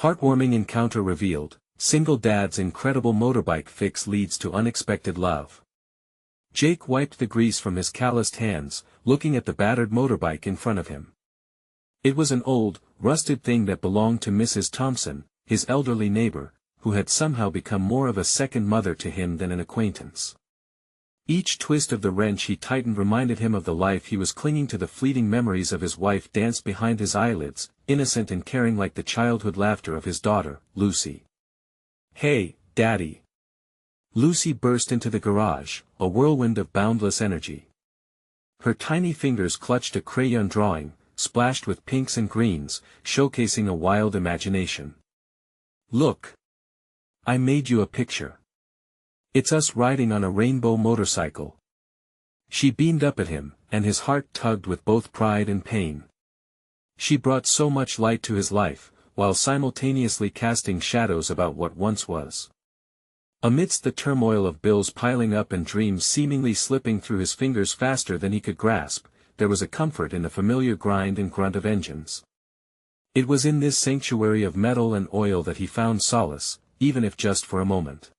Heartwarming encounter revealed, single dad's incredible motorbike fix leads to unexpected love. Jake wiped the grease from his calloused hands, looking at the battered motorbike in front of him. It was an old, rusted thing that belonged to Mrs. Thompson, his elderly neighbor, who had somehow become more of a second mother to him than an acquaintance. Each twist of the wrench he tightened reminded him of the life he was clinging to. The fleeting memories of his wife danced behind his eyelids, innocent and caring like the childhood laughter of his daughter, Lucy. "Hey, Daddy!" Lucy burst into the garage, a whirlwind of boundless energy. Her tiny fingers clutched a crayon drawing, splashed with pinks and greens, showcasing a wild imagination. "Look! I made you a picture. It's us riding on a rainbow motorcycle." She beamed up at him, and his heart tugged with both pride and pain. She brought so much light to his life, while simultaneously casting shadows about what once was. Amidst the turmoil of bills piling up and dreams seemingly slipping through his fingers faster than he could grasp, there was a comfort in the familiar grind and grunt of engines. It was in this sanctuary of metal and oil that he found solace, even if just for a moment.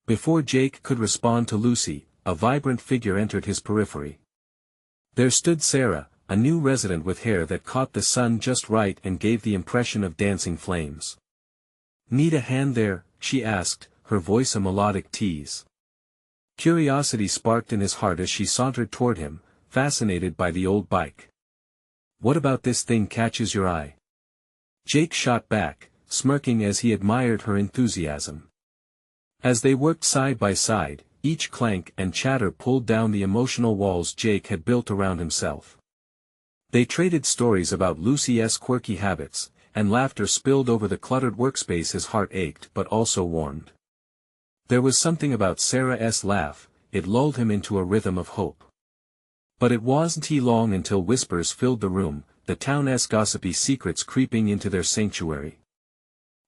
Before Jake could respond to Lucy, a vibrant figure entered his periphery. There stood Sarah, a new resident with hair that caught the sun just right and gave the impression of dancing flames. "Need a hand there?" she asked, her voice a melodic tease. Curiosity sparked in his heart as she sauntered toward him, fascinated by the old bike. "What about this thing catches your eye?" Jake shot back, smirking as he admired her enthusiasm. As they worked side by side, each clank and chatter pulled down the emotional walls Jake had built around himself. They traded stories about Lucy's quirky habits, and laughter spilled over the cluttered workspace. His heart ached but also warmed. There was something about Sarah's laugh, it lulled him into a rhythm of hope. But it wasn't long until whispers filled the room, the town's gossipy secrets creeping into their sanctuary.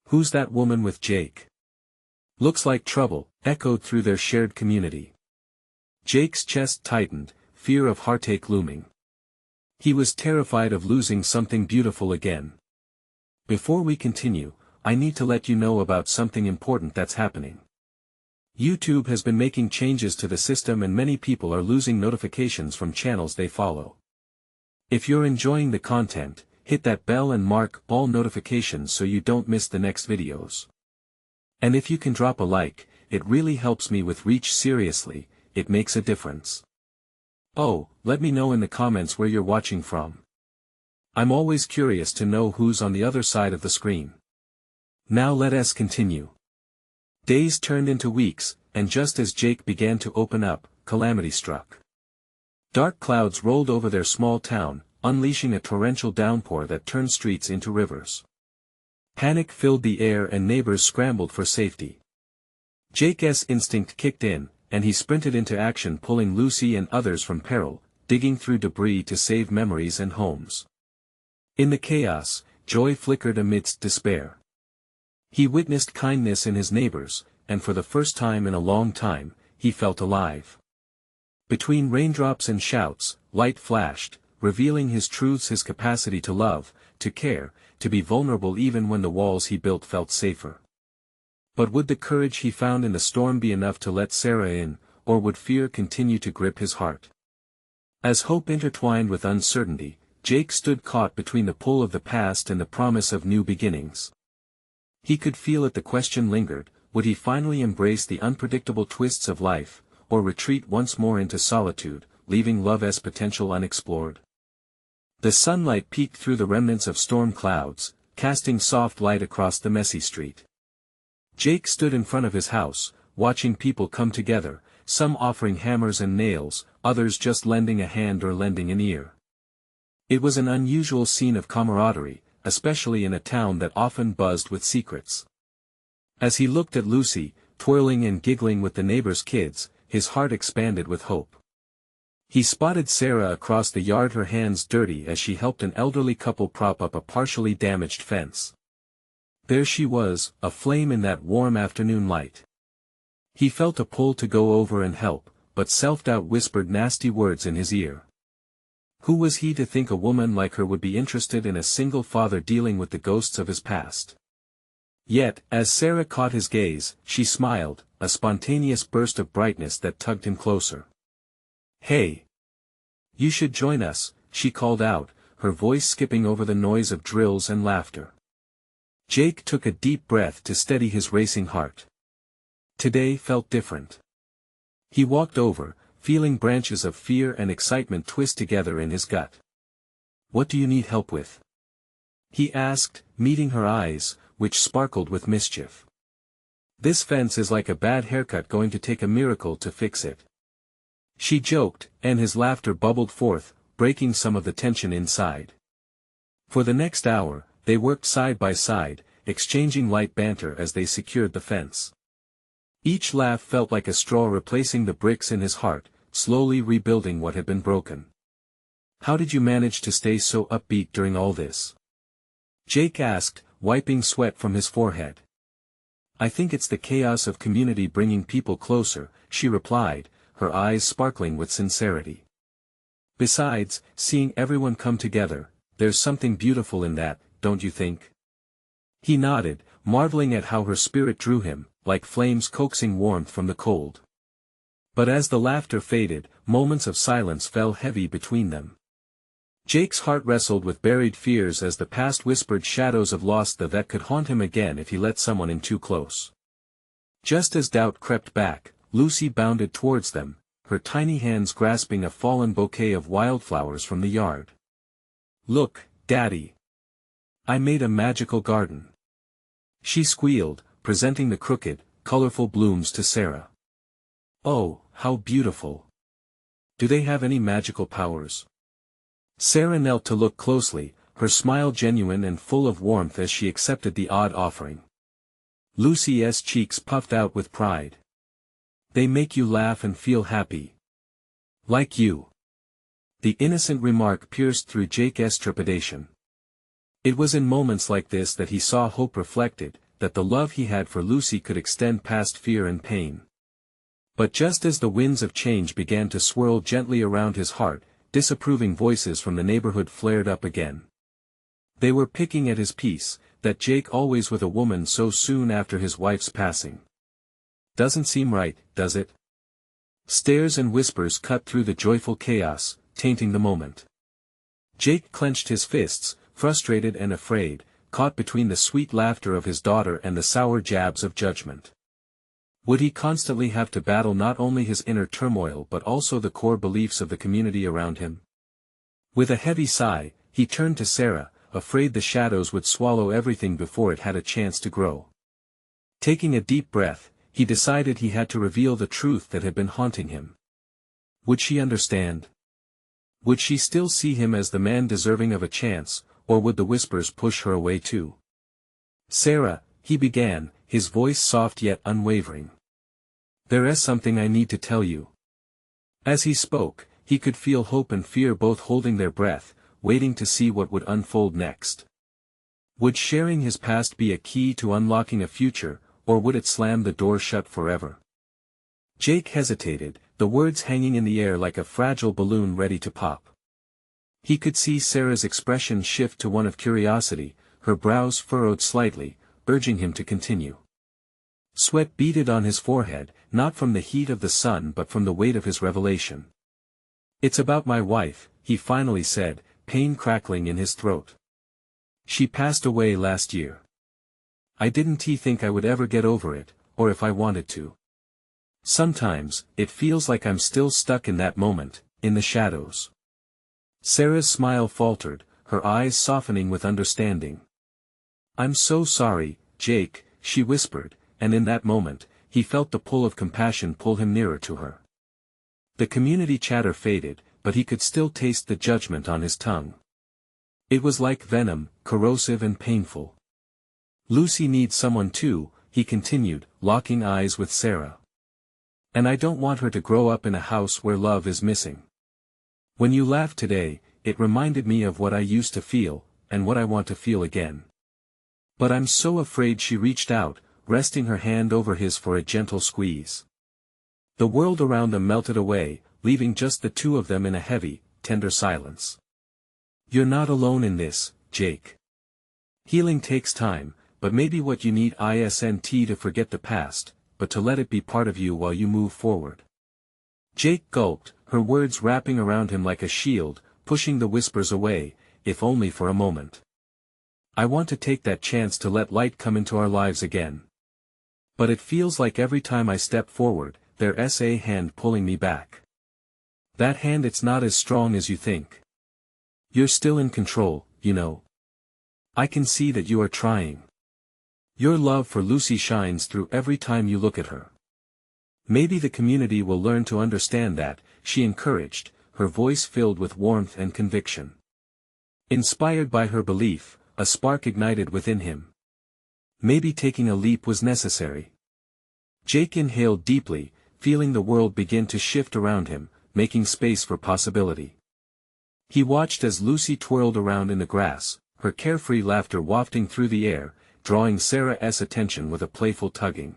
"Who's that woman with Jake? Looks like trouble," echoed through their shared community. Jake's chest tightened, fear of heartache looming. He was terrified of losing something beautiful again. "Before we continue, I need to let you know about something important that's happening. YouTube has been making changes to the system and many people are losing notifications from channels they follow. If you're enjoying the content, hit that bell and mark all notifications so you don't miss the next videos. And if you can drop a like, it really helps me with reach. Seriously, it makes a difference. Oh, let me know in the comments where you're watching from. I'm always curious to know who's on the other side of the screen. Now let us continue." Days turned into weeks, and just as Jake began to open up, calamity struck. Dark clouds rolled over their small town, unleashing a torrential downpour that turned streets into rivers. Panic filled the air and neighbors scrambled for safety. Jake's instinct kicked in, and he sprinted into action, pulling Lucy and others from peril, digging through debris to save memories and homes. In the chaos, joy flickered amidst despair. He witnessed kindness in his neighbors, and for the first time in a long time, he felt alive. Between raindrops and shouts, light flashed, revealing his truths, his capacity to love, to care, to be vulnerable even when the walls he built felt safer. But would the courage he found in the storm be enough to let Sarah in, or would fear continue to grip his heart? As hope intertwined with uncertainty, Jake stood caught between the pull of the past and the promise of new beginnings. He could feel it. The question lingered, would he finally embrace the unpredictable twists of life, or retreat once more into solitude, leaving love's potential unexplored? The sunlight peeked through the remnants of storm clouds, casting soft light across the messy street. Jake stood in front of his house, watching people come together, some offering hammers and nails, others just lending a hand or lending an ear. It was an unusual scene of camaraderie, especially in a town that often buzzed with secrets. As he looked at Lucy, twirling and giggling with the neighbors' kids, his heart expanded with hope. He spotted Sarah across the yard, her hands dirty as she helped an elderly couple prop up a partially damaged fence. There she was, aflame in that warm afternoon light. He felt a pull to go over and help, but self-doubt whispered nasty words in his ear. Who was he to think a woman like her would be interested in a single father dealing with the ghosts of his past? Yet, as Sarah caught his gaze, she smiled, a spontaneous burst of brightness that tugged him closer. "Hey! You should join us," she called out, her voice skipping over the noise of drills and laughter. Jake took a deep breath to steady his racing heart. Today felt different. He walked over, feeling branches of fear and excitement twist together in his gut. "What do you need help with?" he asked, meeting her eyes, which sparkled with mischief. "This fence is like a bad haircut, going to take a miracle to fix it," she joked, and his laughter bubbled forth, breaking some of the tension inside. For the next hour, they worked side by side, exchanging light banter as they secured the fence. Each laugh felt like a straw replacing the bricks in his heart, slowly rebuilding what had been broken. "How did you manage to stay so upbeat during all this?" Jake asked, wiping sweat from his forehead. "I think it's the chaos of community bringing people closer," she replied, her eyes sparkling with sincerity. "Besides, seeing everyone come together, there's something beautiful in that, don't you think?" He nodded, marveling at how her spirit drew him, like flames coaxing warmth from the cold. But as the laughter faded, moments of silence fell heavy between them. Jake's heart wrestled with buried fears as the past whispered shadows of loss that could haunt him again if he let someone in too close. Just as doubt crept back, Lucy bounded towards them, her tiny hands grasping a fallen bouquet of wildflowers from the yard. "Look, Daddy! I made a magical garden," she squealed, presenting the crooked, colorful blooms to Sarah. "Oh, how beautiful! Do they have any magical powers?" Sarah knelt to look closely, her smile genuine and full of warmth as she accepted the odd offering. Lucy's cheeks puffed out with pride. "They make you laugh and feel happy. Like you." The innocent remark pierced through Jake's trepidation. It was in moments like this that he saw hope reflected, that the love he had for Lucy could extend past fear and pain. But just as the winds of change began to swirl gently around his heart, disapproving voices from the neighborhood flared up again. They were picking at his peace, that Jake always with a woman so soon after his wife's passing. "Doesn't seem right, does it?" Stares and whispers cut through the joyful chaos, tainting the moment. Jake clenched his fists, frustrated and afraid, caught between the sweet laughter of his daughter and the sour jabs of judgment. Would he constantly have to battle not only his inner turmoil but also the core beliefs of the community around him? With a heavy sigh, he turned to Sarah, afraid the shadows would swallow everything before it had a chance to grow. Taking a deep breath, he decided he had to reveal the truth that had been haunting him. Would she understand? Would she still see him as the man deserving of a chance, or would the whispers push her away too? "Sarah," he began, his voice soft yet unwavering. "There is something I need to tell you." As he spoke, he could feel hope and fear both holding their breath, waiting to see what would unfold next. Would sharing his past be a key to unlocking a future, or would it slam the door shut forever? Jake hesitated, the words hanging in the air like a fragile balloon ready to pop. He could see Sarah's expression shift to one of curiosity, her brows furrowed slightly, urging him to continue. Sweat beaded on his forehead, not from the heat of the sun but from the weight of his revelation. "It's about my wife," he finally said, pain crackling in his throat. "She passed away last year. I didn't think I would ever get over it, or if I wanted to. Sometimes, it feels like I'm still stuck in that moment, in the shadows." Sarah's smile faltered, her eyes softening with understanding. "I'm so sorry, Jake," she whispered, and in that moment, he felt the pull of compassion pull him nearer to her. The community chatter faded, but he could still taste the judgment on his tongue. It was like venom, corrosive and painful. "Lucy needs someone too," he continued, locking eyes with Sarah. "And I don't want her to grow up in a house where love is missing. When you laughed today, it reminded me of what I used to feel, and what I want to feel again." "But I'm so afraid," she reached out, resting her hand over his for a gentle squeeze. The world around them melted away, leaving just the two of them in a heavy, tender silence. "You're not alone in this, Jake. Healing takes time, but maybe what you need isn't to forget the past, but to let it be part of you while you move forward. Jake gulped, her words wrapping around him like a shield, pushing the whispers away, if only for a moment. I want to take that chance to let light come into our lives again. But it feels like every time I step forward, there's a hand pulling me back. That hand, it's not as strong as you think. You're still in control, you know. I can see that you are trying. Your love for Lucy shines through every time you look at her. Maybe the community will learn to understand that, she encouraged, her voice filled with warmth and conviction. Inspired by her belief, a spark ignited within him. Maybe taking a leap was necessary. Jake inhaled deeply, feeling the world begin to shift around him, making space for possibility. He watched as Lucy twirled around in the grass, her carefree laughter wafting through the air, drawing Sarah's attention with a playful tugging.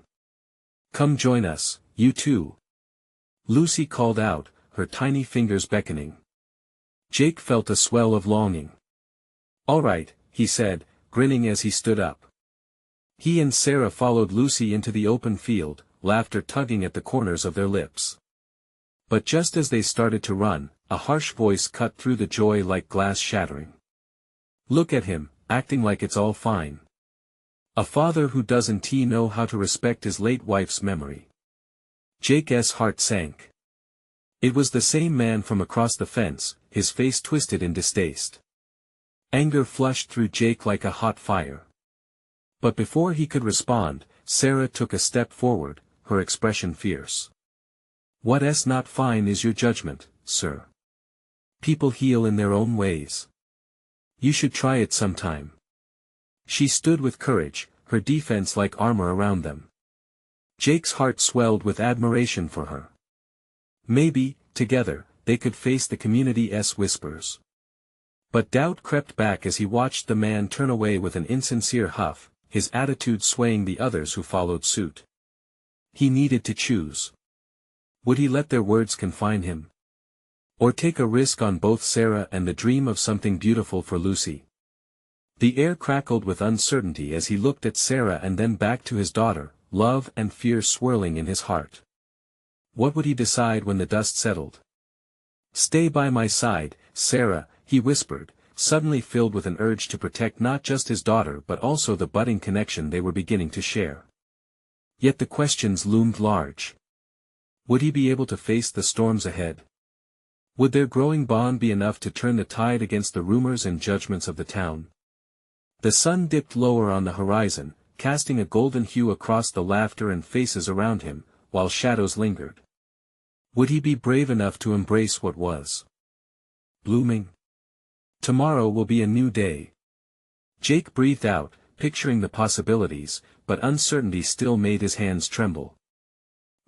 Come join us, you two. Lucy called out, her tiny fingers beckoning. Jake felt a swell of longing. All right, he said, grinning as he stood up. He and Sarah followed Lucy into the open field, laughter tugging at the corners of their lips. But just as they started to run, a harsh voice cut through the joy like glass shattering. Look at him, acting like it's all fine. A father who doesn't know how to respect his late wife's memory. Jake's heart sank. It was the same man from across the fence, his face twisted in distaste. Anger flushed through Jake like a hot fire. But before he could respond, Sarah took a step forward, her expression fierce. What's not fine is your judgment, sir. People heal in their own ways. You should try it sometime. She stood with courage, her defense like armor around them. Jake's heart swelled with admiration for her. Maybe, together, they could face the community's whispers. But doubt crept back as he watched the man turn away with an insincere huff, his attitude swaying the others who followed suit. He needed to choose. Would he let their words confine him? Or take a risk on both Sarah and the dream of something beautiful for Lucy? The air crackled with uncertainty as he looked at Sarah and then back to his daughter, love and fear swirling in his heart. What would he decide when the dust settled? Stay by my side, Sarah, he whispered, suddenly filled with an urge to protect not just his daughter but also the budding connection they were beginning to share. Yet the questions loomed large. Would he be able to face the storms ahead? Would their growing bond be enough to turn the tide against the rumors and judgments of the town? The sun dipped lower on the horizon, casting a golden hue across the laughter and faces around him, while shadows lingered. Would he be brave enough to embrace what was blooming? Tomorrow will be a new day. Jake breathed out, picturing the possibilities, but uncertainty still made his hands tremble.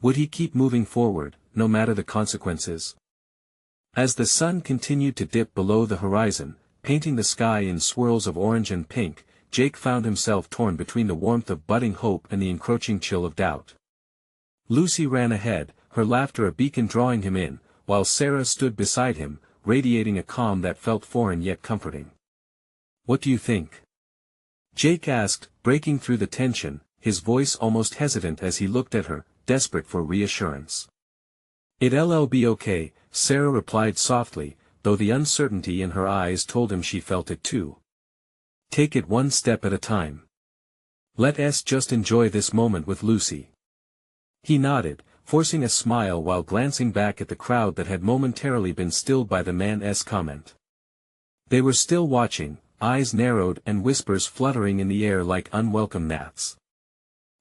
Would he keep moving forward, no matter the consequences? As the sun continued to dip below the horizon, painting the sky in swirls of orange and pink, Jake found himself torn between the warmth of budding hope and the encroaching chill of doubt. Lucy ran ahead, her laughter a beacon drawing him in, while Sarah stood beside him, radiating a calm that felt foreign yet comforting. What do you think? Jake asked, breaking through the tension, his voice almost hesitant as he looked at her, desperate for reassurance. It'll be okay, Sarah replied softly, though the uncertainty in her eyes told him she felt it too. Take it one step at a time. Let's just enjoy this moment with Lucy. He nodded, forcing a smile while glancing back at the crowd that had momentarily been stilled by the man's comment. They were still watching, eyes narrowed and whispers fluttering in the air like unwelcome gnats.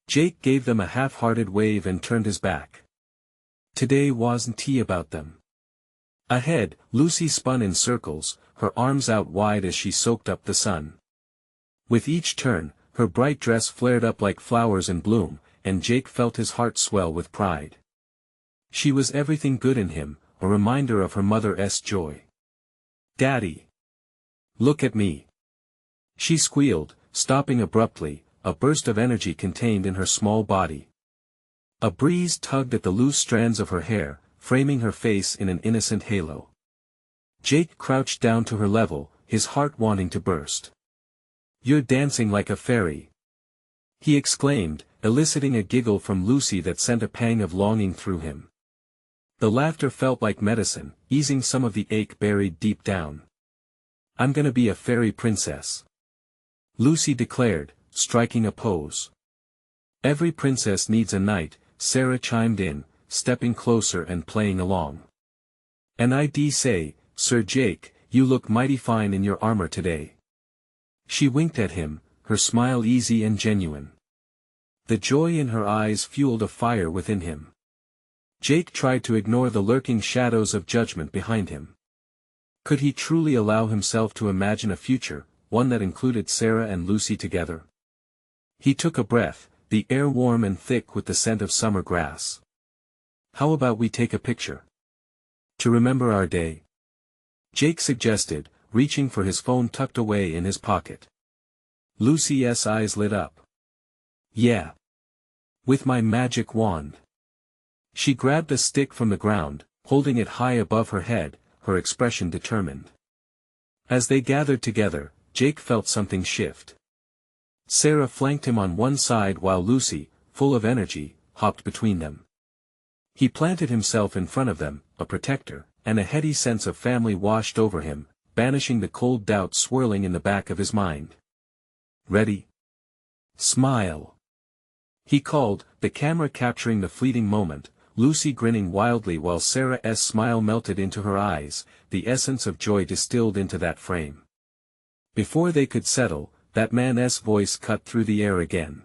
Jake gave them a half-hearted wave and turned his back. Today wasn't about them. Ahead, Lucy spun in circles, her arms out wide as she soaked up the sun. With each turn, her bright dress flared up like flowers in bloom, and Jake felt his heart swell with pride. She was everything good in him, a reminder of her mother's joy. Daddy! Look at me! She squealed, stopping abruptly, a burst of energy contained in her small body. A breeze tugged at the loose strands of her hair, framing her face in an innocent halo. Jake crouched down to her level, his heart wanting to burst. You're dancing like a fairy. he exclaimed, eliciting a giggle from Lucy that sent a pang of longing through him. The laughter felt like medicine, easing some of the ache buried deep down. "I'm gonna be a fairy princess," Lucy declared, striking a pose. "Every princess needs a knight," Sarah chimed in, stepping closer and playing along. "And I say, Sir Jake, you look mighty fine in your armor today." She winked at him, her smile easy and genuine. The joy in her eyes fueled a fire within him. Jake tried to ignore the lurking shadows of judgment behind him. Could he truly allow himself to imagine a future, one that included Sarah and Lucy together? He took a breath, the air warm and thick with the scent of summer grass. "How about we take a picture? To remember our day?" Jake suggested, reaching for his phone tucked away in his pocket. Lucy's eyes lit up. "Yeah. With my magic wand." She grabbed a stick from the ground, holding it high above her head, her expression determined. As they gathered together, Jake felt something shift. Sarah flanked him on one side while Lucy, full of energy, hopped between them. He planted himself in front of them, a protector, and a heady sense of family washed over him, banishing the cold doubt swirling in the back of his mind. "Ready? Smile," he called, the camera capturing the fleeting moment, Lucy grinning wildly while Sarah's smile melted into her eyes, the essence of joy distilled into that frame. Before they could settle, that man's voice cut through the air again.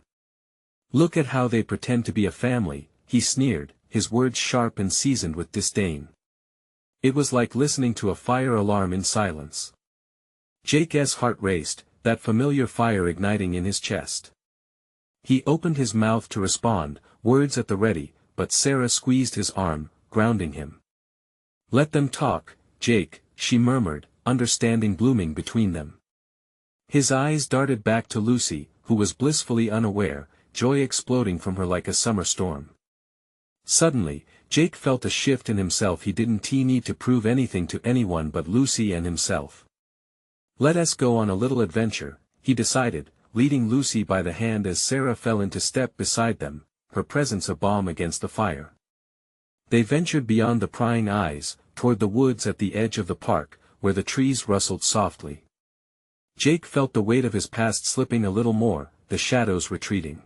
"Look at how they pretend to be a family," he sneered, his words sharp and seasoned with disdain. It was like listening to a fire alarm in silence. Jake's heart raced, that familiar fire igniting in his chest. He opened his mouth to respond, words at the ready, but Sarah squeezed his arm, grounding him. "Let them talk, Jake," she murmured, understanding blooming between them. His eyes darted back to Lucy, who was blissfully unaware, joy exploding from her like a summer storm. Suddenly, Jake felt a shift in himself. He didn't need to prove anything to anyone but Lucy and himself. "Let us go on a little adventure," he decided, leading Lucy by the hand as Sarah fell into step beside them, her presence a balm against the fire. They ventured beyond the prying eyes, toward the woods at the edge of the park, where the trees rustled softly. Jake felt the weight of his past slipping a little more, the shadows retreating.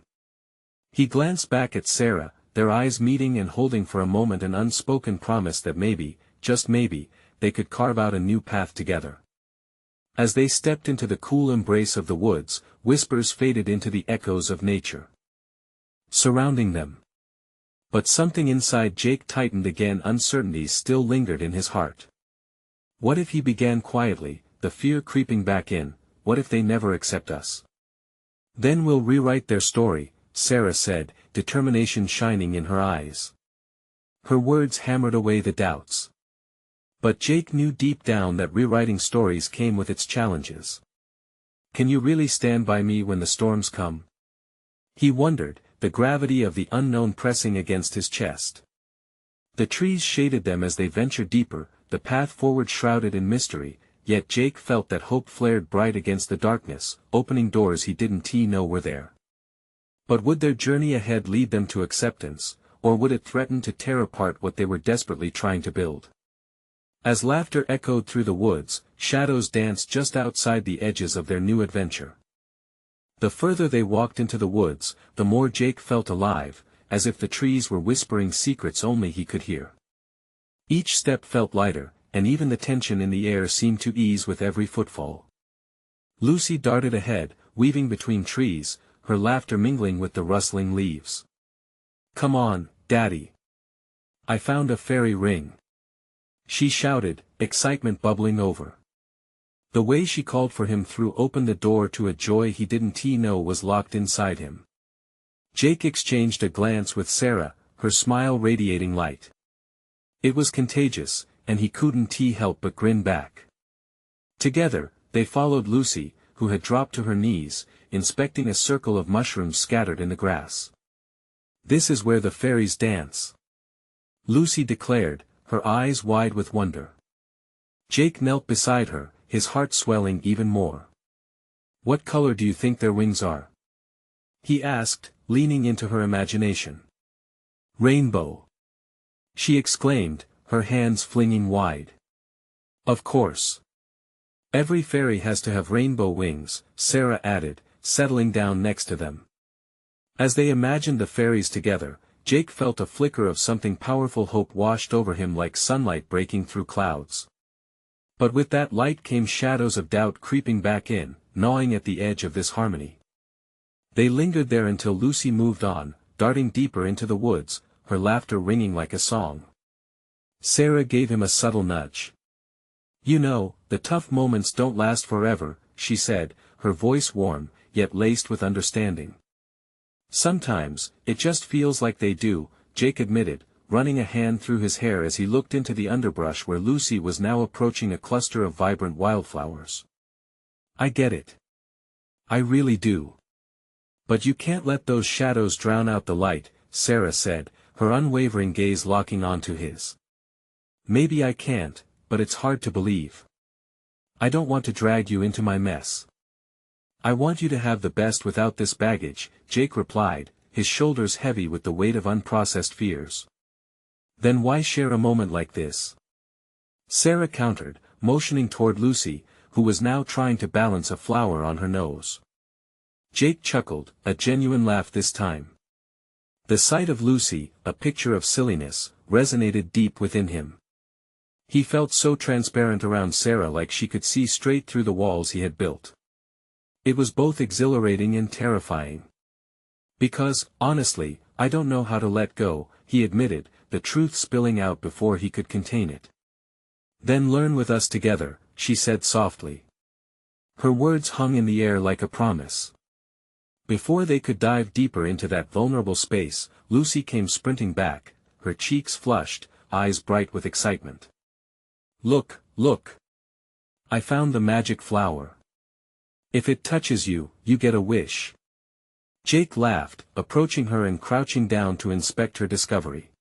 He glanced back at Sarah, their eyes meeting and holding for a moment an unspoken promise that maybe, just maybe, they could carve out a new path together. As they stepped into the cool embrace of the woods, whispers faded into the echoes of nature surrounding them. But something inside Jake tightened again. Uncertainty still lingered in his heart. What if, he began quietly, the fear creeping back in, what if they never accept us? "Then we'll rewrite their story," Sarah said, determination shining in her eyes. Her words hammered away the doubts. But Jake knew deep down that rewriting stories came with its challenges. "Can you really stand by me when the storms come?" He wondered, the gravity of the unknown pressing against his chest. The trees shaded them as they ventured deeper, the path forward shrouded in mystery, yet Jake felt that hope flared bright against the darkness, opening doors he didn't know were there. But would their journey ahead lead them to acceptance, or would it threaten to tear apart what they were desperately trying to build? As laughter echoed through the woods, shadows danced just outside the edges of their new adventure. The further they walked into the woods, the more Jake felt alive, as if the trees were whispering secrets only he could hear. Each step felt lighter, and even the tension in the air seemed to ease with every footfall. Lucy darted ahead, weaving between trees, her laughter mingling with the rustling leaves. "Come on, Daddy. I found a fairy ring," she shouted, excitement bubbling over. The way she called for him threw open the door to a joy he didn't know was locked inside him. Jake exchanged a glance with Sarah, her smile radiating light. It was contagious, and he couldn't help but grin back. Together, they followed Lucy, who had dropped to her knees, inspecting a circle of mushrooms scattered in the grass. "This is where the fairies dance," Lucy declared, her eyes wide with wonder. Jake knelt beside her, his heart swelling even more. "What color do you think their wings are?" he asked, leaning into her imagination. Rainbow! She exclaimed, her hands flinging wide. Of course. Every fairy has to have rainbow wings, Sarah added, settling down next to them. As they imagined the fairies together, Jake felt a flicker of something powerful. Hope washed over him like sunlight breaking through clouds. But with that light came shadows of doubt creeping back in, gnawing at the edge of this harmony. They lingered there until Lucy moved on, darting deeper into the woods, her laughter ringing like a song. Sarah gave him a subtle nudge. You know, the tough moments don't last forever, she said, her voice warm, yet laced with understanding. Sometimes, it just feels like they do, Jake admitted, running a hand through his hair as he looked into the underbrush where Lucy was now approaching a cluster of vibrant wildflowers. I get it. I really do. But you can't let those shadows drown out the light, Sarah said, her unwavering gaze locking onto his. Maybe I can't, but it's hard to believe. I don't want to drag you into my mess. I want you to have the best without this baggage, Jake replied, his shoulders heavy with the weight of unprocessed fears. Then why share a moment like this? Sarah countered, motioning toward Lucy, who was now trying to balance a flower on her nose. Jake chuckled, a genuine laugh this time. The sight of Lucy, a picture of silliness, resonated deep within him. He felt so transparent around Sarah, like she could see straight through the walls he had built. It was both exhilarating and terrifying. Because, honestly, I don't know how to let go, he admitted, the truth spilling out before he could contain it. Then learn with us together, she said softly. Her words hung in the air like a promise. Before they could dive deeper into that vulnerable space, Lucy came sprinting back, her cheeks flushed, eyes bright with excitement. Look, look! I found the magic flower. If it touches you, you get a wish. Jake laughed, approaching her and crouching down to inspect her discovery.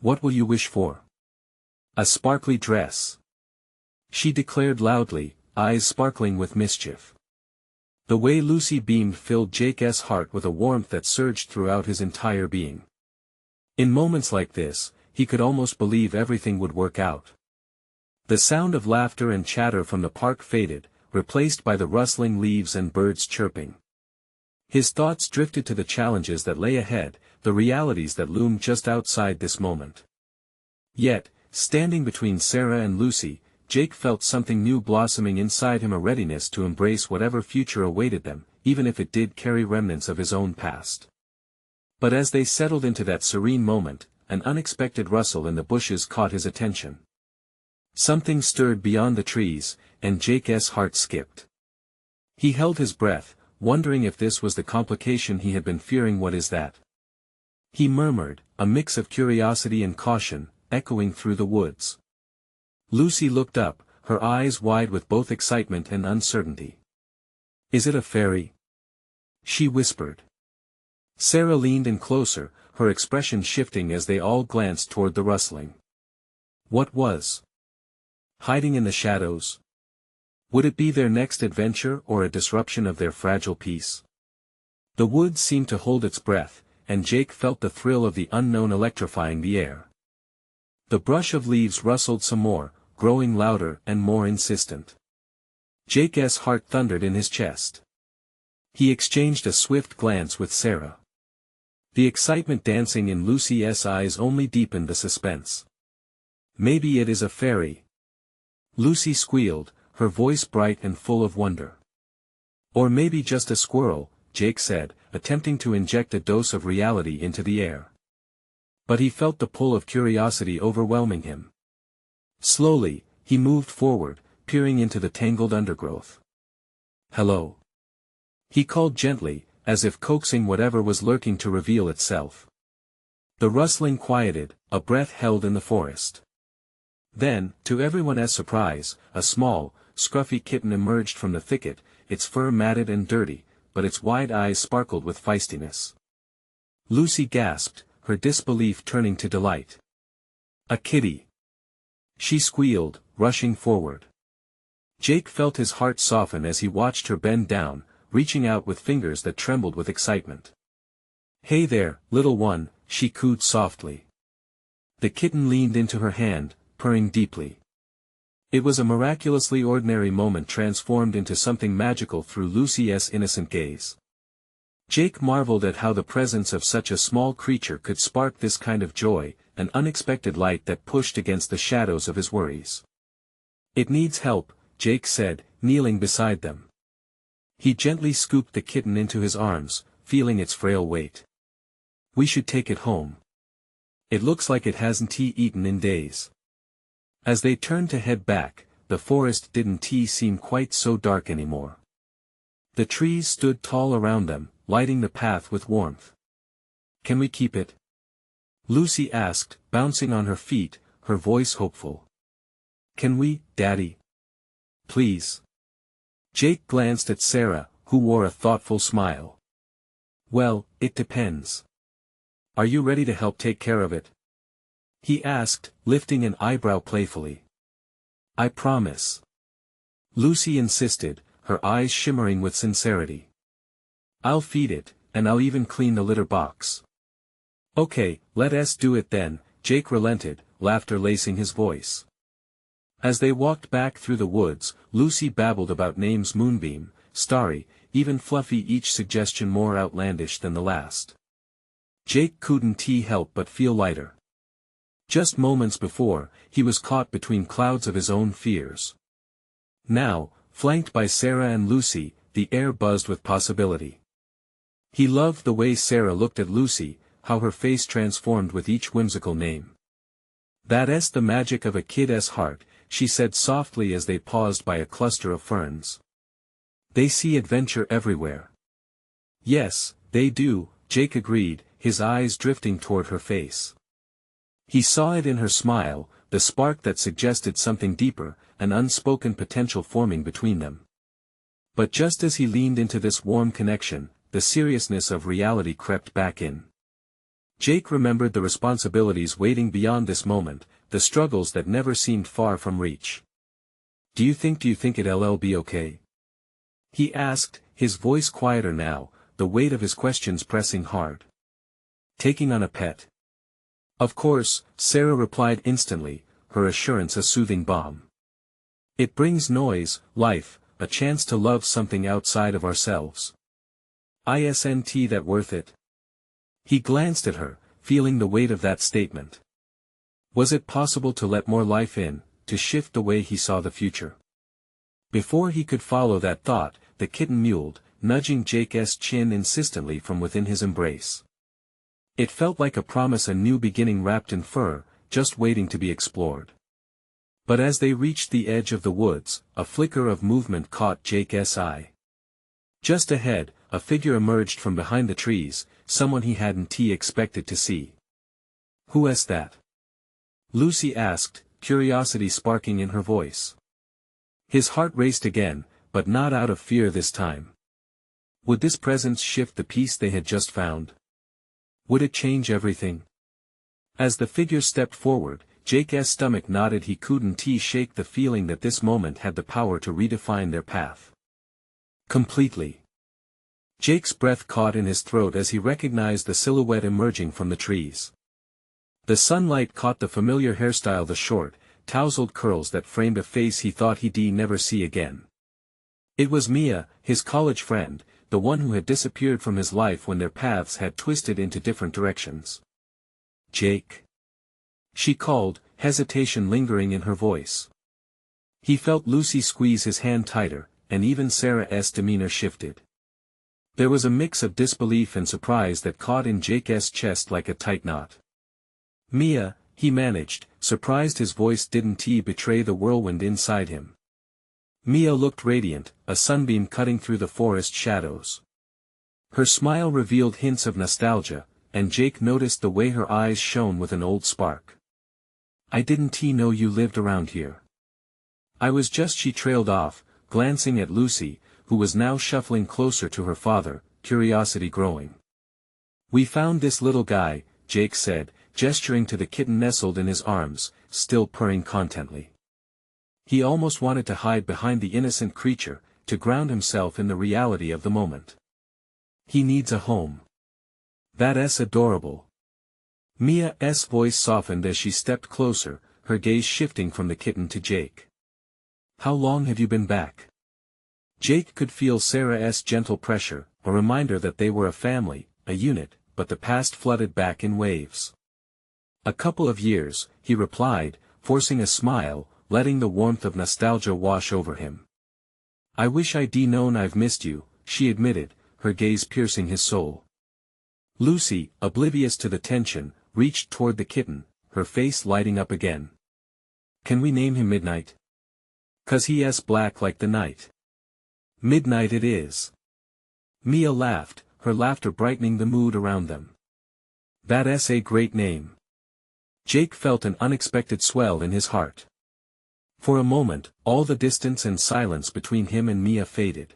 What will you wish for? A sparkly dress. She declared loudly, eyes sparkling with mischief. The way Lucy beamed filled Jake's heart with a warmth that surged throughout his entire being. In moments like this, he could almost believe everything would work out. The sound of laughter and chatter from the park faded, replaced by the rustling leaves and birds chirping. His thoughts drifted to the challenges that lay ahead, the realities that loomed just outside this moment. Yet, standing between Sarah and Lucy, Jake felt something new blossoming inside him, a readiness to embrace whatever future awaited them, even if it did carry remnants of his own past. But as they settled into that serene moment, an unexpected rustle in the bushes caught his attention. Something stirred beyond the trees, and Jake's heart skipped. He held his breath, wondering if this was the complication he had been fearing. What is that? He murmured, a mix of curiosity and caution, echoing through the woods. Lucy looked up, her eyes wide with both excitement and uncertainty. Is it a fairy? She whispered. Sarah leaned in closer, her expression shifting as they all glanced toward the rustling. What was hiding in the shadows? Would it be their next adventure or a disruption of their fragile peace? The woods seemed to hold its breath, and Jake felt the thrill of the unknown electrifying the air. The brush of leaves rustled some more, growing louder and more insistent. Jake's heart thundered in his chest. He exchanged a swift glance with Sarah. The excitement dancing in Lucy's eyes only deepened the suspense. Maybe it is a fairy. Lucy squealed, her voice bright and full of wonder. Or maybe just a squirrel, Jake said, attempting to inject a dose of reality into the air. But he felt the pull of curiosity overwhelming him. Slowly, he moved forward, peering into the tangled undergrowth. Hello. He called gently, as if coaxing whatever was lurking to reveal itself. The rustling quieted, a breath held in the forest. Then, to everyone's surprise, a small, scruffy kitten emerged from the thicket, its fur matted and dirty, but its wide eyes sparkled with feistiness. Lucy gasped, her disbelief turning to delight. A kitty! She squealed, rushing forward. Jake felt his heart soften as he watched her bend down, reaching out with fingers that trembled with excitement. "Hey there, little one," she cooed softly. The kitten leaned into her hand, purring deeply. It was a miraculously ordinary moment transformed into something magical through Lucy's innocent gaze. Jake marveled at how the presence of such a small creature could spark this kind of joy, an unexpected light that pushed against the shadows of his worries. "It needs help," Jake said, kneeling beside them. He gently scooped the kitten into his arms, feeling its frail weight. "We should take it home. It looks like it hasn't eaten in days." As they turned to head back, the forest didn't seem quite so dark anymore. The trees stood tall around them, lighting the path with warmth. "Can we keep it?" Lucy asked, bouncing on her feet, her voice hopeful. "Can we, Daddy? Please?" Jake glanced at Sarah, who wore a thoughtful smile. "Well, it depends. Are you ready to help take care of it?" he asked, lifting an eyebrow playfully. "I promise." Lucy insisted, her eyes shimmering with sincerity. "I'll feed it, and I'll even clean the litter box." "Okay, let us do it then," Jake relented, laughter lacing his voice. As they walked back through the woods, Lucy babbled about names Moonbeam, Starry, even Fluffy, each suggestion more outlandish than the last. Jake couldn't help but feel lighter. Just moments before, he was caught between clouds of his own fears. Now, flanked by Sarah and Lucy, the air buzzed with possibility. He loved the way Sarah looked at Lucy, how her face transformed with each whimsical name. "That's the magic of a kid's heart," she said softly as they paused by a cluster of ferns. "They see adventure everywhere." "Yes, they do," Jake agreed, his eyes drifting toward her face. He saw it in her smile, the spark that suggested something deeper, an unspoken potential forming between them. But just as he leaned into this warm connection, the seriousness of reality crept back in. Jake remembered the responsibilities waiting beyond this moment, the struggles that never seemed far from reach. Do you think it'll be okay?" he asked, his voice quieter now, the weight of his questions pressing hard. "Taking on a pet?" "Of course," Sarah replied instantly, her assurance a soothing balm. "It brings noise, life, a chance to love something outside of ourselves. Isn't that worth it?" He glanced at her, feeling the weight of that statement. Was it possible to let more life in, to shift the way he saw the future? Before he could follow that thought, the kitten mewed, nudging Jake's chin insistently from within his embrace. It felt like a promise, a new beginning wrapped in fur, just waiting to be explored. But as they reached the edge of the woods, a flicker of movement caught Jake's eye. Just ahead, a figure emerged from behind the trees, someone he hadn't expected to see. "Who's that?" Lucy asked, curiosity sparking in her voice. His heart raced again, but not out of fear this time. Would this presence shift the peace they had just found? Would it change everything? As the figure stepped forward, Jake's stomach nodded. He couldn't shake the feeling that this moment had the power to redefine their path. Completely. Jake's breath caught in his throat as he recognized the silhouette emerging from the trees. The sunlight caught the familiar hairstyle, the short, tousled curls that framed a face he thought he'd never see again. It was Mia, his college friend, the one who had disappeared from his life when their paths had twisted into different directions. "Jake?" she called, hesitation lingering in her voice. He felt Lucy squeeze his hand tighter, and even Sarah's demeanor shifted. There was a mix of disbelief and surprise that caught in Jake's chest like a tight knot. "Mia," he managed, surprised his voice didn't betray the whirlwind inside him. Mia looked radiant, a sunbeam cutting through the forest shadows. Her smile revealed hints of nostalgia, and Jake noticed the way her eyes shone with an old spark. "I didn't know you lived around here." "I was just," she trailed off, glancing at Lucy, who was now shuffling closer to her father, curiosity growing. "We found this little guy," Jake said, gesturing to the kitten nestled in his arms, still purring contently. He almost wanted to hide behind the innocent creature, to ground himself in the reality of the moment. He needs a home. That's adorable. Mia's voice softened as she stepped closer, her gaze shifting from the kitten to Jake. How long have you been back? Jake could feel Sarah's gentle pressure, a reminder that they were a family, a unit, but the past flooded back in waves. A couple of years, he replied, forcing a smile, letting the warmth of nostalgia wash over him. I wish I'd known I've missed you, she admitted, her gaze piercing his soul. Lucy, oblivious to the tension, reached toward the kitten, her face lighting up again. Can we name him Midnight? 'Cause he's black like the night. Midnight it is. Mia laughed, her laughter brightening the mood around them. That's a great name. Jake felt an unexpected swell in his heart. For a moment, all the distance and silence between him and Mia faded.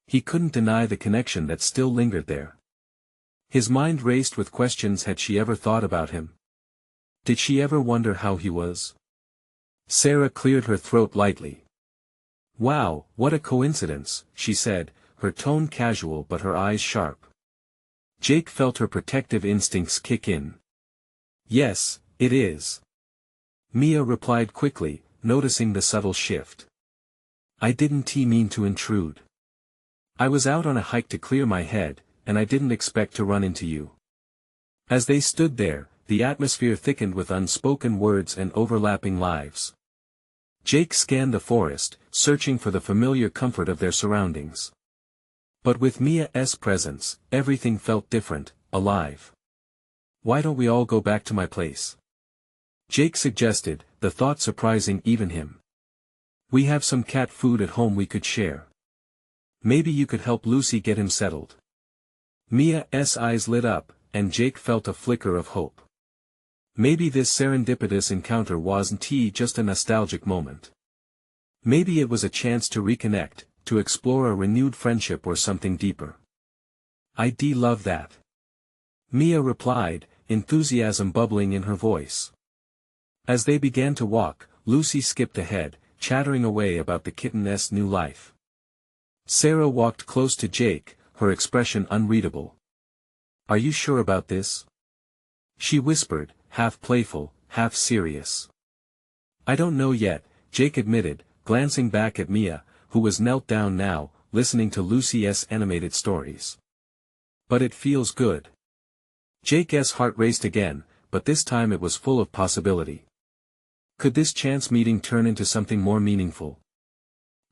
He couldn't deny the connection that still lingered there. His mind raced with questions. Had she ever thought about him? Did she ever wonder how he was? Sarah cleared her throat lightly. Wow, what a coincidence, she said, her tone casual but her eyes sharp. Jake felt her protective instincts kick in. Yes, it is. Mia replied quickly, noticing the subtle shift. I didn't mean to intrude. I was out on a hike to clear my head, and I didn't expect to run into you. As they stood there, the atmosphere thickened with unspoken words and overlapping lives. Jake scanned the forest, searching for the familiar comfort of their surroundings. But with Mia's presence, everything felt different, alive. Why don't we all go back to my place? Jake suggested, the thought surprising even him. We have some cat food at home we could share. Maybe you could help Lucy get him settled. Mia's eyes lit up, and Jake felt a flicker of hope. Maybe this serendipitous encounter wasn't just a nostalgic moment. Maybe it was a chance to reconnect, to explore a renewed friendship or something deeper. I'd love that. Mia replied, enthusiasm bubbling in her voice. As they began to walk, Lucy skipped ahead, chattering away about the kitten's new life. Sarah walked close to Jake, her expression unreadable. Are you sure about this? She whispered, half playful, half serious. I don't know yet, Jake admitted, glancing back at Mia, who was knelt down now, listening to Lucy's animated stories. But it feels good. Jake's heart raced again, but this time it was full of possibility. Could this chance meeting turn into something more meaningful?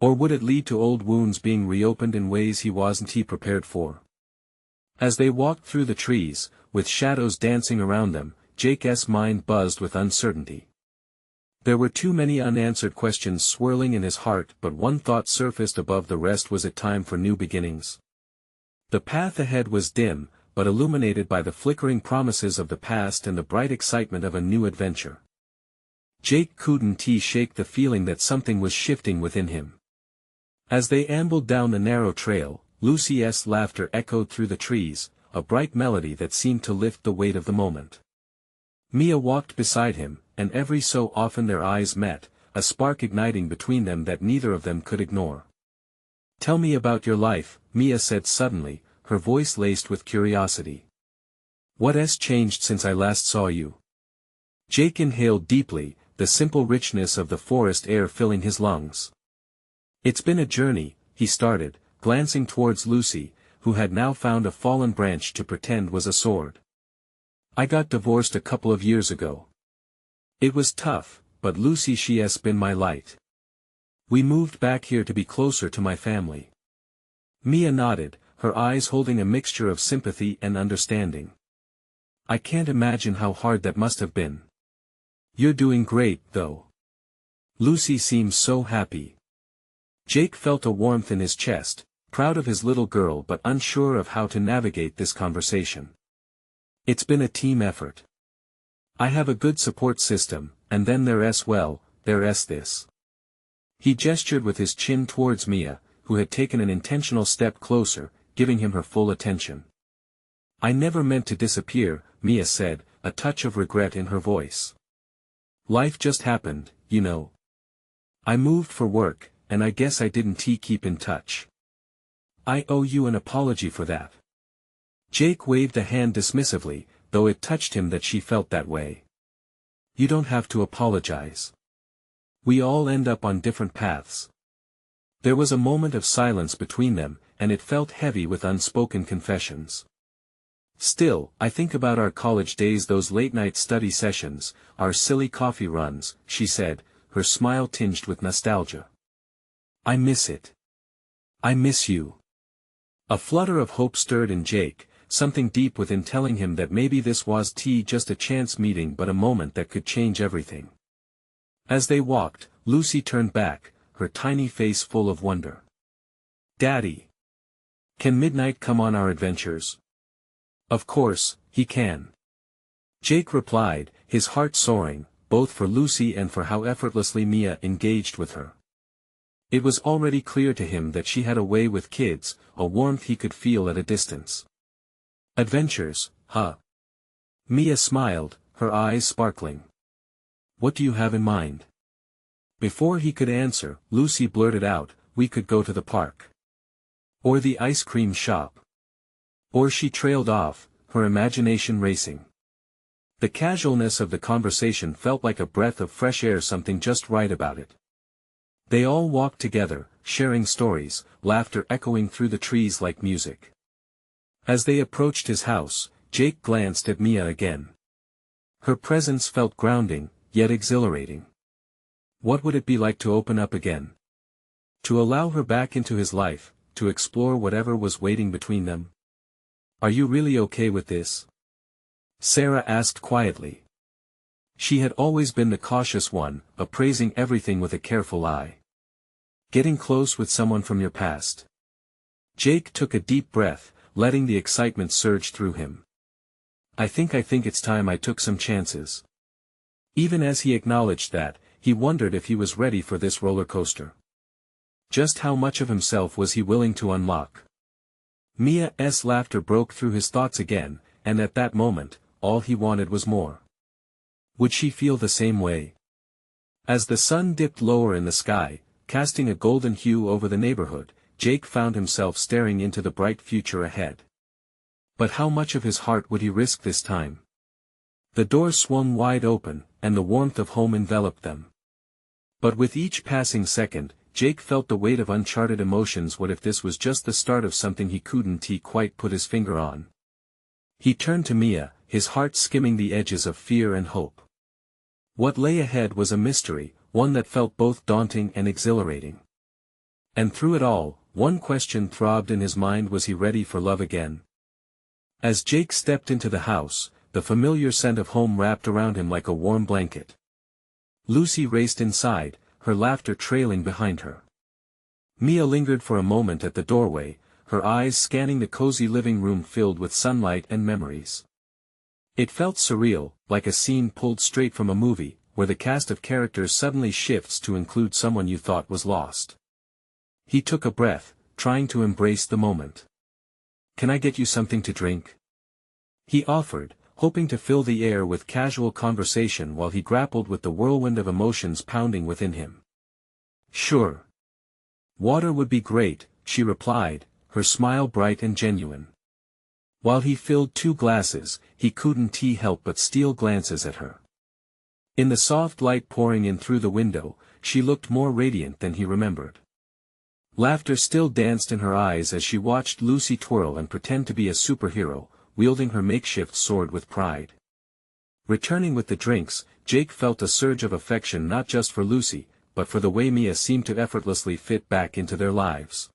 Or would it lead to old wounds being reopened in ways he wasn't prepared for? As they walked through the trees, with shadows dancing around them, Jake's mind buzzed with uncertainty. There were too many unanswered questions swirling in his heart, but one thought surfaced above the rest: was it time for new beginnings? The path ahead was dim, but illuminated by the flickering promises of the past and the bright excitement of a new adventure. Jake couldn't shake the feeling that something was shifting within him. As they ambled down the narrow trail, Lucy's laughter echoed through the trees, a bright melody that seemed to lift the weight of the moment. Mia walked beside him, and every so often their eyes met, a spark igniting between them that neither of them could ignore. Tell me about your life, Mia said suddenly, her voice laced with curiosity. What's changed since I last saw you? Jake inhaled deeply, the simple richness of the forest air filling his lungs. It's been a journey, he started, glancing towards Lucy, who had now found a fallen branch to pretend was a sword. I got divorced a couple of years ago. It was tough, but Lucy, she's been my light. We moved back here to be closer to my family. Mia nodded, her eyes holding a mixture of sympathy and understanding. I can't imagine how hard that must have been. You're doing great, though. Lucy seems so happy. Jake felt a warmth in his chest, proud of his little girl but unsure of how to navigate this conversation. It's been a team effort. I have a good support system, and then there's this. He gestured with his chin towards Mia, who had taken an intentional step closer, giving him her full attention. I never meant to disappear, Mia said, a touch of regret in her voice. Life just happened, you know. I moved for work, and I guess I didn't keep in touch. I owe you an apology for that. Jake waved a hand dismissively, though it touched him that she felt that way. You don't have to apologize. We all end up on different paths. There was a moment of silence between them, and it felt heavy with unspoken confessions. Still, I think about our college days, those late-night study sessions, our silly coffee runs, she said, her smile tinged with nostalgia. I miss it. I miss you. A flutter of hope stirred in Jake, something deep within telling him that maybe this was just a chance meeting, but a moment that could change everything. As they walked, Lucy turned back, her tiny face full of wonder. Daddy! Can midnight come on our adventures? Of course, he can. Jake replied, his heart soaring, both for Lucy and for how effortlessly Mia engaged with her. It was already clear to him that she had a way with kids, a warmth he could feel at a distance. Adventures, huh? Mia smiled, her eyes sparkling. What do you have in mind? Before he could answer, Lucy blurted out, we could go to the park. Or the ice cream shop. Or she trailed off, her imagination racing. The casualness of the conversation felt like a breath of fresh air, something just right about it. They all walked together, sharing stories, laughter echoing through the trees like music. As they approached his house, Jake glanced at Mia again. Her presence felt grounding, yet exhilarating. What would it be like to open up again? To allow her back into his life, to explore whatever was waiting between them? Are you really okay with this? Sarah asked quietly. She had always been the cautious one, appraising everything with a careful eye. Getting close with someone from your past. Jake took a deep breath, letting the excitement surge through him. I think it's time I took some chances. Even as he acknowledged that, he wondered if he was ready for this roller coaster. Just how much of himself was he willing to unlock? Mia's laughter broke through his thoughts again, and at that moment, all he wanted was more. Would she feel the same way? As the sun dipped lower in the sky, casting a golden hue over the neighborhood, Jake found himself staring into the bright future ahead. But how much of his heart would he risk this time? The door swung wide open, and the warmth of home enveloped them. But with each passing second, Jake felt the weight of uncharted emotions. What if this was just the start of something he couldn't quite put his finger on? He turned to Mia, his heart skimming the edges of fear and hope. What lay ahead was a mystery, one that felt both daunting and exhilarating. And through it all, one question throbbed in his mind: was he ready for love again? As Jake stepped into the house, the familiar scent of home wrapped around him like a warm blanket. Lucy raced inside, her laughter trailing behind her. Mia lingered for a moment at the doorway, her eyes scanning the cozy living room filled with sunlight and memories. It felt surreal, like a scene pulled straight from a movie, where the cast of characters suddenly shifts to include someone you thought was lost. He took a breath, trying to embrace the moment. Can I get you something to drink? He offered, hoping to fill the air with casual conversation while he grappled with the whirlwind of emotions pounding within him. Sure. Water would be great, she replied, her smile bright and genuine. While he filled 2 glasses, he couldn't help but steal glances at her. In the soft light pouring in through the window, she looked more radiant than he remembered. Laughter still danced in her eyes as she watched Lucy twirl and pretend to be a superhero, wielding her makeshift sword with pride. Returning with the drinks, Jake felt a surge of affection not just for Lucy, but for the way Mia seemed to effortlessly fit back into their lives.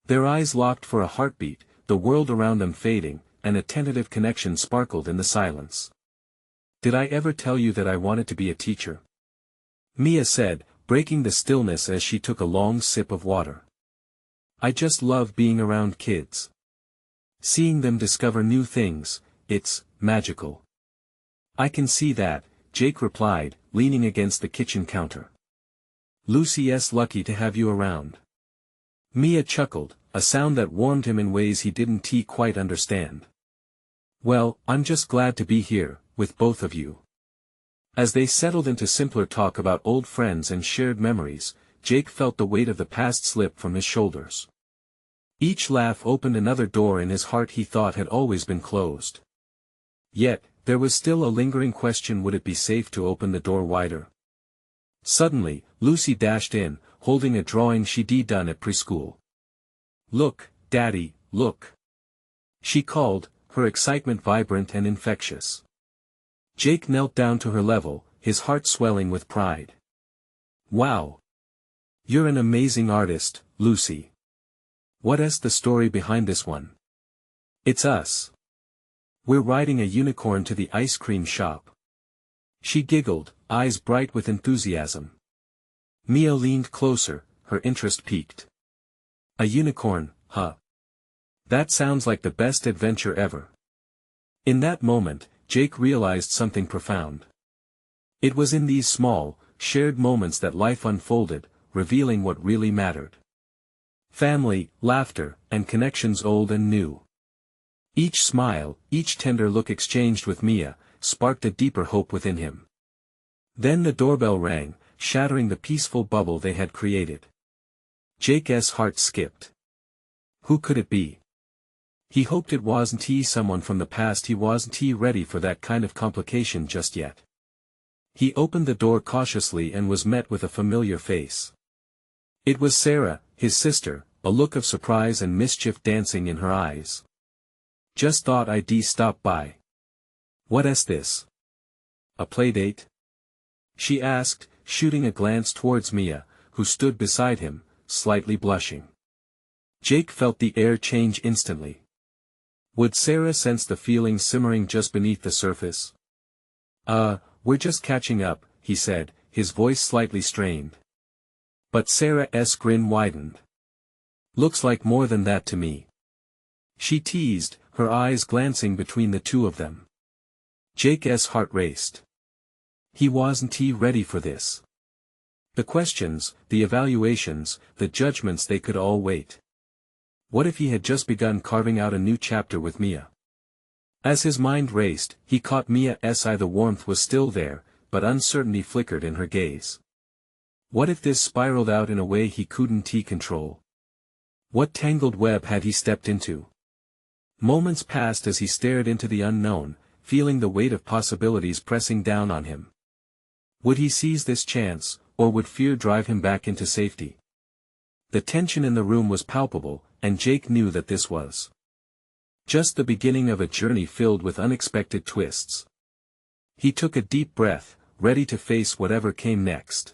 Their eyes locked for a heartbeat, the world around them fading, and a tentative connection sparkled in the silence. Did I ever tell you that I wanted to be a teacher? Mia said, breaking the stillness as she took a long sip of water. I just love being around kids. Seeing them discover new things, it's magical. I can see that, Jake replied, leaning against the kitchen counter. Lucy's lucky to have you around. Mia chuckled, a sound that warmed him in ways he didn't quite understand. Well, I'm just glad to be here, with both of you. As they settled into simpler talk about old friends and shared memories, Jake felt the weight of the past slip from his shoulders. Each laugh opened another door in his heart he thought had always been closed. Yet, there was still a lingering question: would it be safe to open the door wider? Suddenly, Lucy dashed in, holding a drawing she'd done at preschool. "Look, Daddy, look!" she called, her excitement vibrant and infectious. Jake knelt down to her level, his heart swelling with pride. "Wow! You're an amazing artist, Lucy. What's the story behind this one?" "It's us. We're riding a unicorn to the ice cream shop." She giggled, eyes bright with enthusiasm. Mia leaned closer, her interest piqued. "A unicorn, huh? That sounds like the best adventure ever." In that moment, Jake realized something profound. It was in these small, shared moments that life unfolded, revealing what really mattered. Family, laughter, and connections old and new. Each smile, each tender look exchanged with Mia, sparked a deeper hope within him. Then the doorbell rang, shattering the peaceful bubble they had created. Jake's heart skipped. Who could it be? He hoped it wasn't someone from the past. He wasn't ready for that kind of complication just yet. He opened the door cautiously and was met with a familiar face. It was Sarah, his sister, a look of surprise and mischief dancing in her eyes. "Just thought I'd stop by. What's this? A playdate?" she asked, shooting a glance towards Mia, who stood beside him, slightly blushing. Jake felt the air change instantly. Would Sarah sense the feeling simmering just beneath the surface? We're just catching up," he said, his voice slightly strained. But Sarah's grin widened. "Looks like more than that to me," she teased, her eyes glancing between the two of them. Jake's heart raced. He wasn't ready for this. The questions, the evaluations, the judgments, they could all wait. What if he had just begun carving out a new chapter with Mia? As his mind raced, he caught Mia's eye. The warmth was still there, but uncertainty flickered in her gaze. What if this spiraled out in a way he couldn't control? What tangled web had he stepped into? Moments passed as he stared into the unknown, feeling the weight of possibilities pressing down on him. Would he seize this chance, or would fear drive him back into safety? The tension in the room was palpable, and Jake knew that this was just the beginning of a journey filled with unexpected twists. He took a deep breath, ready to face whatever came next.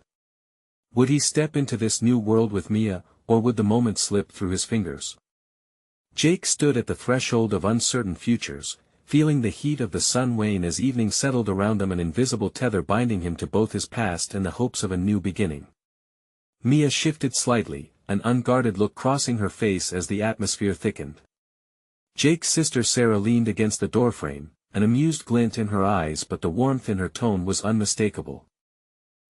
Would he step into this new world with Mia, or would the moment slip through his fingers? Jake stood at the threshold of uncertain futures, feeling the heat of the sun wane as evening settled around them, an invisible tether binding him to both his past and the hopes of a new beginning. Mia shifted slightly, an unguarded look crossing her face as the atmosphere thickened. Jake's sister Sarah leaned against the doorframe, an amused glint in her eyes, but the warmth in her tone was unmistakable.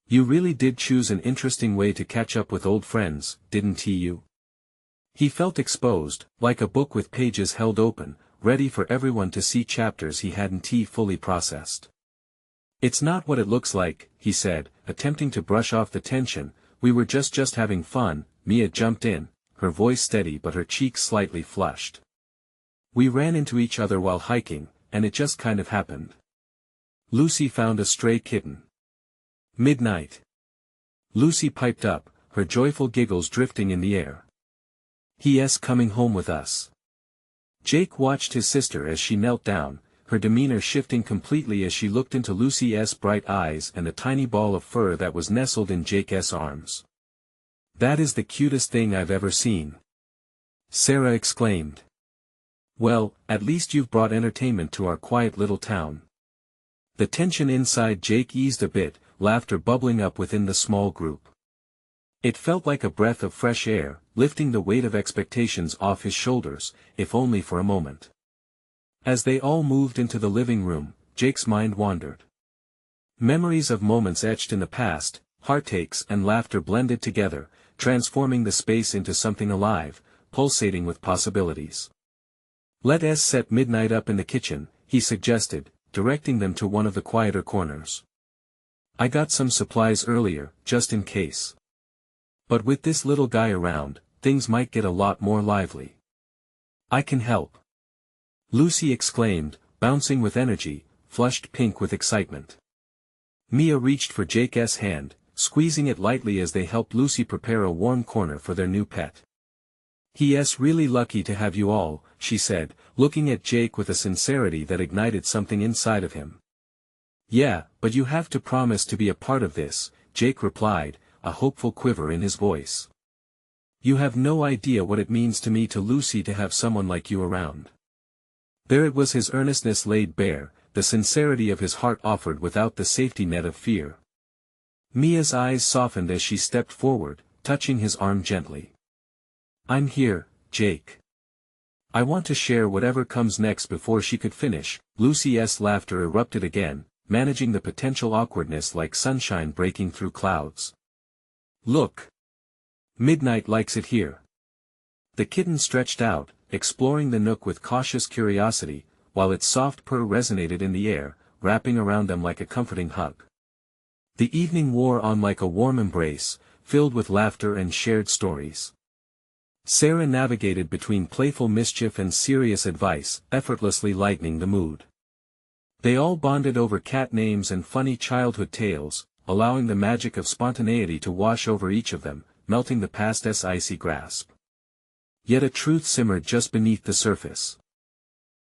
"You really did choose an interesting way to catch up with old friends, didn't you?" He felt exposed, like a book with pages held open, ready for everyone to see chapters he hadn't fully processed. "It's not what it looks like," he said, attempting to brush off the tension. "We were just having fun." Mia jumped in, her voice steady but her cheeks slightly flushed. "We ran into each other while hiking, and it just kind of happened. Lucy found a stray kitten." "Midnight." Lucy piped up, her joyful giggles drifting in the air. "He's coming home with us." Jake watched his sister as she knelt down, her demeanor shifting completely as she looked into Lucy's bright eyes and the tiny ball of fur that was nestled in Jake's arms. "That is the cutest thing I've ever seen," Sarah exclaimed. "Well, at least you've brought entertainment to our quiet little town." The tension inside Jake eased a bit, laughter bubbling up within the small group. It felt like a breath of fresh air, lifting the weight of expectations off his shoulders, if only for a moment. As they all moved into the living room, Jake's mind wandered. Memories of moments etched in the past, heartaches and laughter blended together, transforming the space into something alive, pulsating with possibilities. "Let's set Midnight up in the kitchen," he suggested, directing them to one of the quieter corners. "I got some supplies earlier, just in case." But with this little guy around, things might get a lot more lively. I can help. Lucy exclaimed, bouncing with energy, flushed pink with excitement. Mia reached for Jake's hand, squeezing it lightly as they helped Lucy prepare a warm corner for their new pet. "He's really lucky to have you all," she said, looking at Jake with a sincerity that ignited something inside of him. "Yeah, but you have to promise to be a part of this," Jake replied, a hopeful quiver in his voice. "You have no idea what it means to me, to Lucy, to have someone like you around." There it was, his earnestness laid bare, the sincerity of his heart offered without the safety net of fear. Mia's eyes softened as she stepped forward, touching his arm gently. "I'm here, Jake. I want to share whatever comes next." Before she could finish, Lucy's laughter erupted again, managing the potential awkwardness like sunshine breaking through clouds. "Look. Midnight likes it here." The kitten stretched out, exploring the nook with cautious curiosity, while its soft purr resonated in the air, wrapping around them like a comforting hug. The evening wore on like a warm embrace, filled with laughter and shared stories. Sarah navigated between playful mischief and serious advice, effortlessly lightening the mood. They all bonded over cat names and funny childhood tales, allowing the magic of spontaneity to wash over each of them, melting the past's icy grasp. Yet a truth simmered just beneath the surface.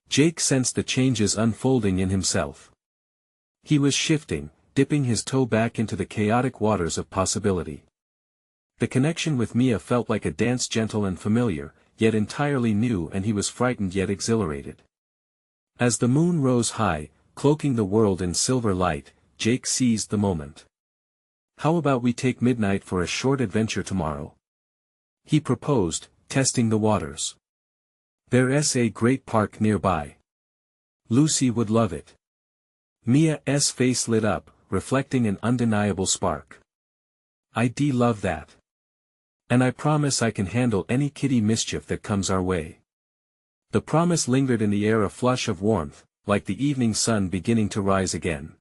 Jake sensed the changes unfolding in himself. He was shifting, dipping his toe back into the chaotic waters of possibility. The connection with Mia felt like a dance, gentle and familiar, yet entirely new, and he was frightened yet exhilarated. As the moon rose high, cloaking the world in silver light, Jake seized the moment. "How about we take Midnight for a short adventure tomorrow?" he proposed, testing the waters. "There's a great park nearby. Lucy would love it." Mia's face lit up, reflecting an undeniable spark. "I'd love that. And I promise I can handle any kitty mischief that comes our way." The promise lingered in the air, a flush of warmth, like the evening sun beginning to rise again.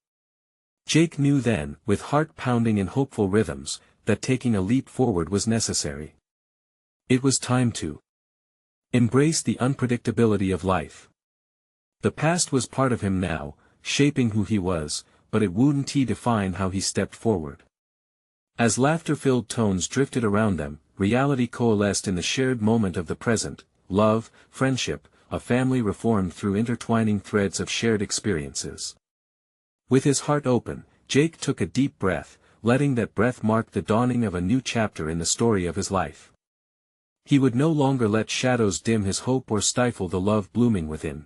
Jake knew then, with heart pounding in hopeful rhythms, that taking a leap forward was necessary. It was time to embrace the unpredictability of life. The past was part of him now, shaping who he was, but it wouldn't define how he stepped forward. As laughter-filled tones drifted around them, reality coalesced in the shared moment of the present: love, friendship, a family reformed through intertwining threads of shared experiences. With his heart open, Jake took a deep breath, letting that breath mark the dawning of a new chapter in the story of his life. He would no longer let shadows dim his hope or stifle the love blooming within.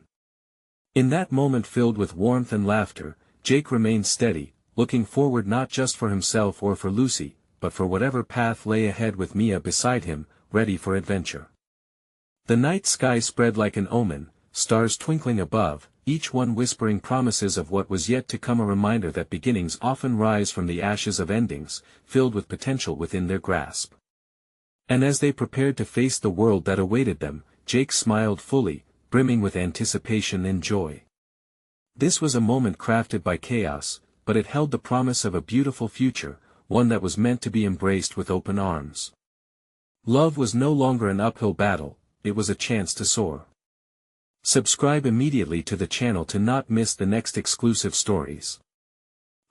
In that moment filled with warmth and laughter, Jake remained steady, looking forward not just for himself or for Lucy, but for whatever path lay ahead, with Mia beside him, ready for adventure. The night sky spread like an omen, stars twinkling above, each one whispering promises of what was yet to come, a reminder that beginnings often rise from the ashes of endings, filled with potential within their grasp. And as they prepared to face the world that awaited them, Jake smiled fully, brimming with anticipation and joy. This was a moment crafted by chaos, but it held the promise of a beautiful future, one that was meant to be embraced with open arms. Love was no longer an uphill battle, it was a chance to soar. Subscribe immediately to the channel to not miss the next exclusive stories.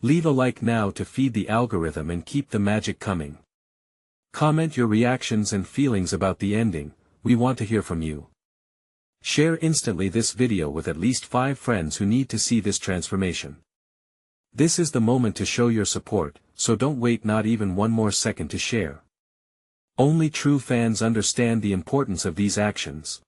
Leave a like now to feed the algorithm and keep the magic coming. Comment your reactions and feelings about the ending, we want to hear from you. Share instantly this video with at least 5 friends who need to see this transformation. This is the moment to show your support, so don't wait not even one more second to share. Only true fans understand the importance of these actions.